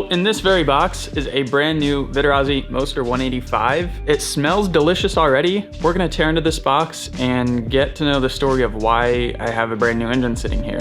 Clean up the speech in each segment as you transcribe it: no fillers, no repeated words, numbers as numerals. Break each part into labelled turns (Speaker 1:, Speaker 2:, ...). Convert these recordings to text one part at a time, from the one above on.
Speaker 1: in this very box is a brand new Vitarazi Moster 185. It smells delicious already. We're gonna tear into this box and get to know the story of why I have a brand new engine sitting here.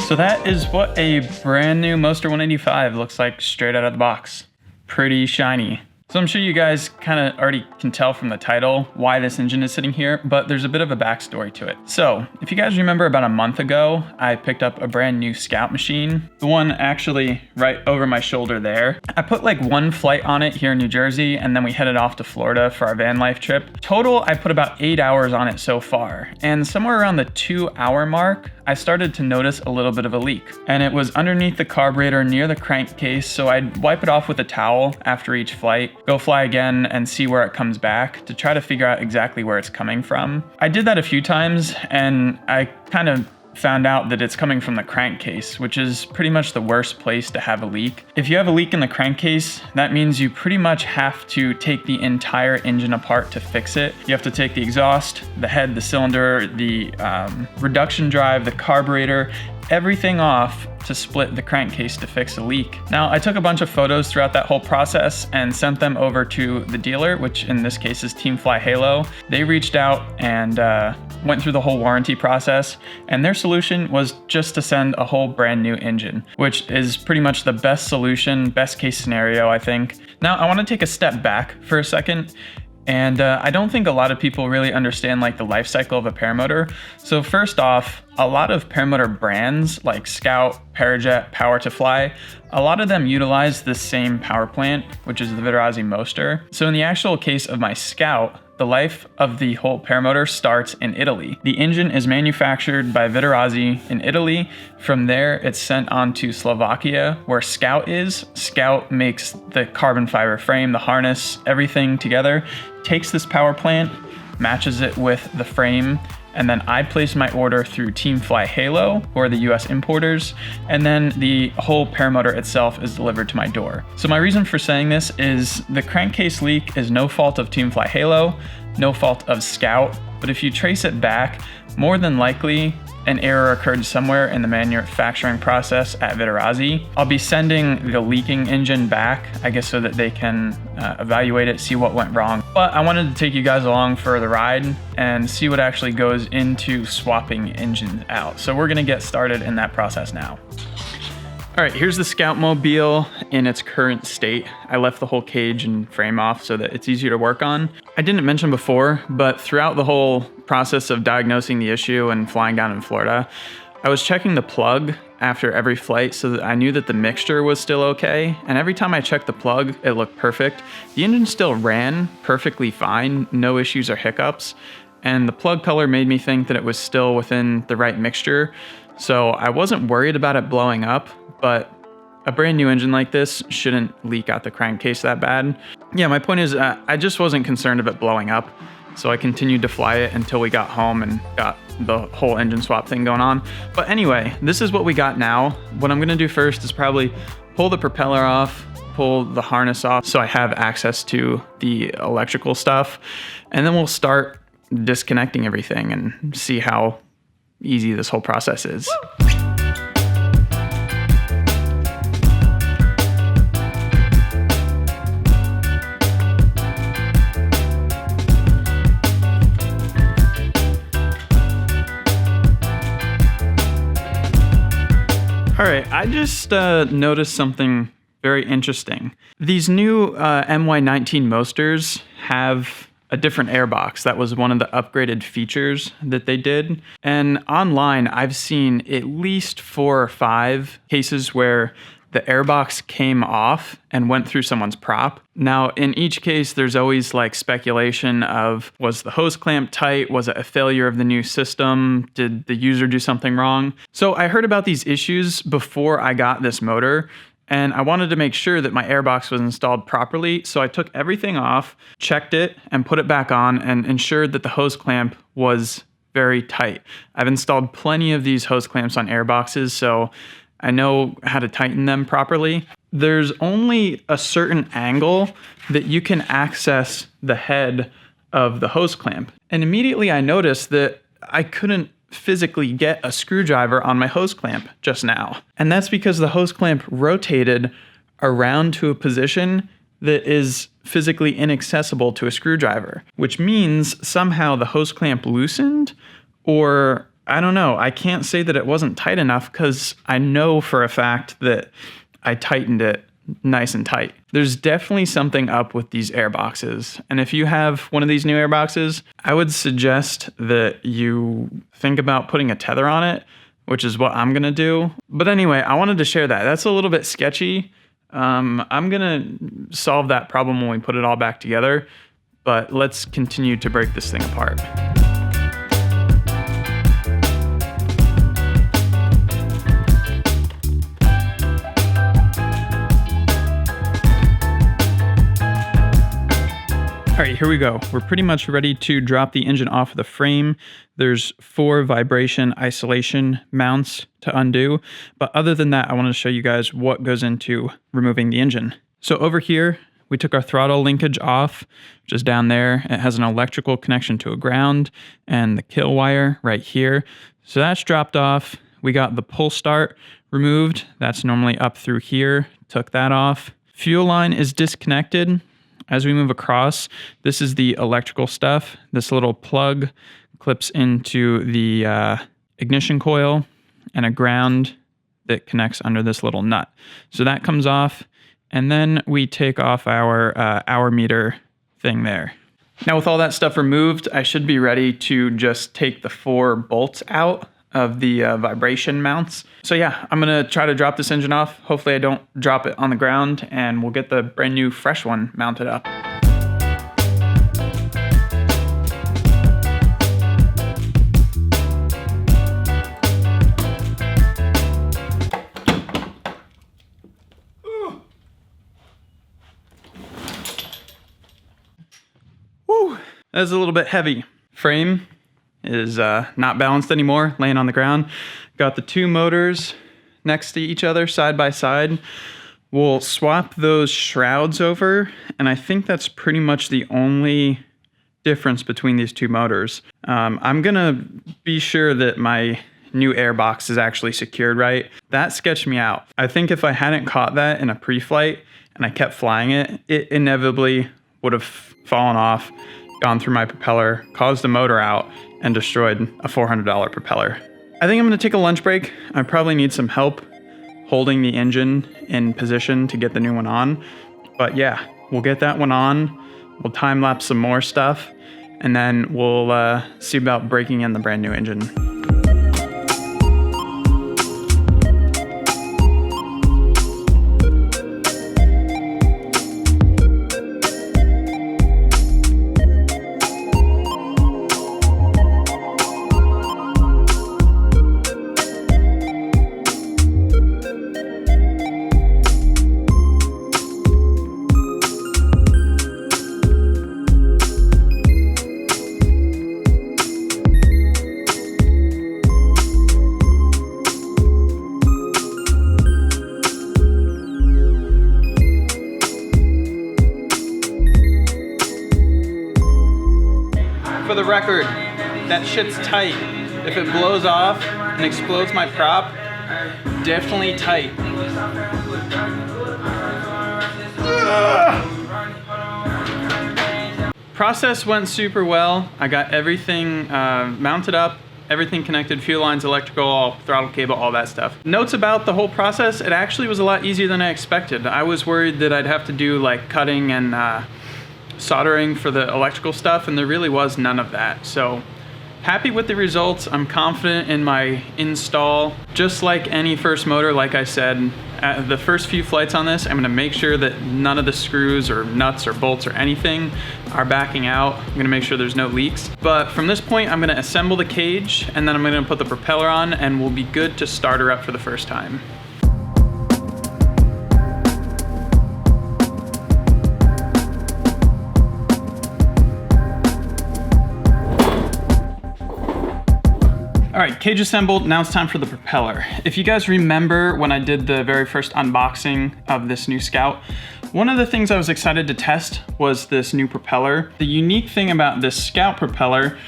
Speaker 1: So that is what a brand new Moster 185 looks like straight out of the box. Pretty shiny. So I'm sure you guys kind of already can tell from the title why this engine is sitting here, but there's a bit of a backstory to it. So if you guys remember, about a month ago, I picked up a brand new Scout machine, the one actually right over my shoulder there. I put like one flight on it here in New Jersey, and then we headed off to Florida for our van life trip. Total, I put about 8 hours on it so far, and somewhere around the 2-hour mark, I started to notice a little bit of a leak, and it was underneath the carburetor near the crankcase, so I'd wipe it off with a towel after each flight, go fly again and see where it comes back to try to figure out exactly where it's coming from. I did that a few times, and I kind of found out that it's coming from the crankcase, which is pretty much the worst place to have a leak. If you have a leak in the crankcase, that means you pretty much have to take the entire engine apart to fix it. You have to take the exhaust, the head, the cylinder, the reduction drive, the carburetor, everything off to split the crankcase to fix a leak. Now, I took a bunch of photos throughout that whole process and sent them over to the dealer, which in this case is Team Fly Halo. They reached out and went through the whole warranty process, and their solution was just to send a whole brand new engine, which is pretty much the best solution, best case scenario, I think. Now, I want to take a step back for a second. And I don't think a lot of people really understand like the life cycle of a paramotor. So first off, a lot of paramotor brands like Scout, Parajet, Power to Fly, a lot of them utilize the same power plant, which is the Vitarazi Moster. So in the actual case of my Scout, the life of the whole paramotor starts in Italy. The engine is manufactured by Vitarazi in Italy. From there, it's sent on to Slovakia, where Scout is. Scout makes the carbon fiber frame, the harness, everything together, takes this power plant, matches it with the frame, and then I place my order through Team Fly Halo, who are the US importers, and then the whole paramotor itself is delivered to my door. So my reason for saying this is the crankcase leak is no fault of Team Fly Halo, no fault of Scout, but if you trace it back, more than likely an error occurred somewhere in the manufacturing process at Vitarazi. I'll be sending the leaking engine back, I guess, so that they can evaluate it, see what went wrong. But I wanted to take you guys along for the ride and see what actually goes into swapping engines out. So we're gonna get started in that process now. All right, here's the Scout Mobile in its current state. I left the whole cage and frame off so that it's easier to work on. I didn't mention before, but throughout the whole process of diagnosing the issue and flying down in Florida, I was checking the plug after every flight so that I knew that the mixture was still okay. And every time I checked the plug, it looked perfect. The engine still ran perfectly fine, no issues or hiccups. And the plug color made me think that it was still within the right mixture. So I wasn't worried about it blowing up, but a brand new engine like this shouldn't leak out the crankcase that bad. Yeah, my point is I just wasn't concerned of it blowing up. So I continued to fly it until we got home and got the whole engine swap thing going on. But anyway, this is what we got now. What I'm gonna do first is probably pull the propeller off, pull the harness off so I have access to the electrical stuff. And then we'll start disconnecting everything and see how easy this whole process is. All right, I just noticed something very interesting. These new MY19 Mosters have a different airbox. That was one of the upgraded features that they did. And online, I've seen at least 4 or 5 cases where the airbox came off and went through someone's prop. Now, in each case, there's always like speculation of, was the hose clamp tight? Was it a failure of the new system? Did the user do something wrong? So I heard about these issues before I got this motor, and I wanted to make sure that my airbox was installed properly. So I took everything off, checked it, and put it back on and ensured that the hose clamp was very tight. I've installed plenty of these hose clamps on airboxes, so I know how to tighten them properly. There's only a certain angle that you can access the head of the hose clamp. And immediately I noticed that I couldn't physically get a screwdriver on my hose clamp just now. And that's because the hose clamp rotated around to a position that is physically inaccessible to a screwdriver, which means somehow the hose clamp loosened, or I don't know. I can't say that it wasn't tight enough because I know for a fact that I tightened it nice and tight. There's definitely something up with these air boxes. And if you have one of these new air boxes, I would suggest that you think about putting a tether on it, which is what I'm gonna do. But anyway, I wanted to share that. That's a little bit sketchy. I'm gonna solve that problem when we put it all back together, but let's continue to break this thing apart. All right, here we go. We're pretty much ready to drop the engine off of the frame. There's 4 vibration isolation mounts to undo. But other than that, I wanted to show you guys what goes into removing the engine. So over here, we took our throttle linkage off, which is down there. It has an electrical connection to a ground and the kill wire right here. So that's dropped off. We got the pull start removed. That's normally up through here. Took that off. Fuel line is disconnected. As we move across, this is the electrical stuff. This little plug clips into the ignition coil and a ground that connects under this little nut. So that comes off, and then we take off our hour meter thing there. Now with all that stuff removed, I should be ready to just take the 4 bolts out of the vibration mounts. So yeah, I'm gonna try to drop this engine off. Hopefully I don't drop it on the ground, and we'll get the brand new fresh one mounted up. Woo, that's a little bit heavy. Frame is not balanced anymore, laying on the ground. Got the 2 motors next to each other, side by side. We'll swap those shrouds over, and I think that's pretty much the only difference between these 2 motors. I'm gonna be sure that my new air box is actually secured right. That sketched me out. I think if I hadn't caught that in a pre-flight and I kept flying it, it inevitably would have fallen off, gone through my propeller, caused the motor out, and destroyed a $400 propeller. I think I'm gonna take a lunch break. I probably need some help holding the engine in position to get the new one on. But yeah, we'll get that one on. We'll time lapse some more stuff, and then we'll see about breaking in the brand new engine. For the record, that shit's tight. If it blows off and explodes my prop, definitely tight. Ugh. Process went super well. I got everything mounted up, everything connected, fuel lines, electrical, throttle cable, all that stuff. Notes about the whole process, it actually was a lot easier than I expected. I was worried that I'd have to do like cutting and soldering for the electrical stuff, and there really was none of that. So happy with the results. I'm confident in my install. Just like any first motor, like I said, the first few flights on this, I'm gonna make sure that none of the screws or nuts or bolts or anything are backing out. I'm gonna make sure there's no leaks. But from this point, I'm gonna assemble the cage, and then I'm gonna put the propeller on, and we'll be good to start her up for the first time. All right, cage assembled, now it's time for the propeller. If you guys remember when I did the very first unboxing of this new Scout, One of the things I was excited to test was this new propeller. The unique thing about this Scout propeller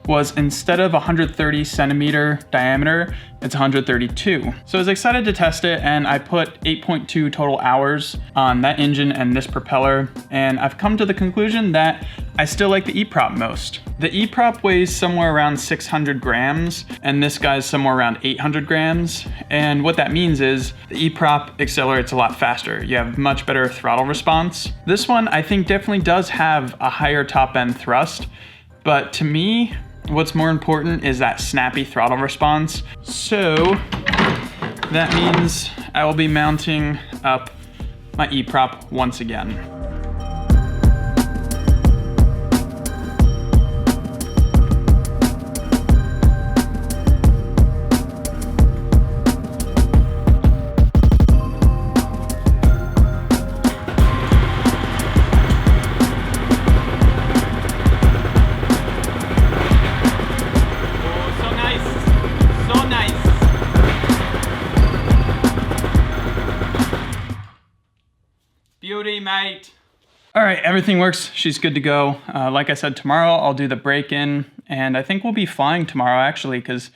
Speaker 1: was instead of 130 centimeter diameter, it's 132. So I was excited to test it, and I put 8.2 total hours on that engine and this propeller, and I've come to the conclusion that I still like the E-prop most. The E-prop weighs somewhere around 600 grams, and this guy's somewhere around 800 grams. And what that means is the E-prop accelerates a lot faster. You have much better throttle response. This one I think definitely does have a higher top end thrust, but to me, what's more important is that snappy throttle response. So that means I will be mounting up my E-prop once again. Beauty, mate. All right, everything works. She's good to go. Like I said, tomorrow I'll do the break-in, and I think we'll be flying tomorrow actually, because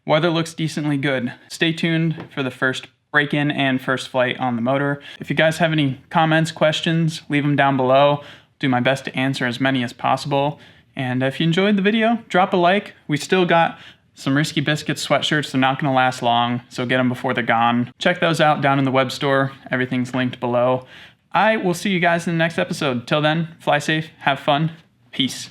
Speaker 1: weather looks decently good. Stay tuned for the first break-in and first flight on the motor. If you guys have any comments, questions, leave them down below. I'll do my best to answer as many as possible. And if you enjoyed the video, drop a like. We still got some Risky Biscuits sweatshirts. They're not gonna last long, so get them before they're gone. Check those out down in the web store. Everything's linked below. I will see you guys in the next episode. Till then, fly safe, have fun, peace.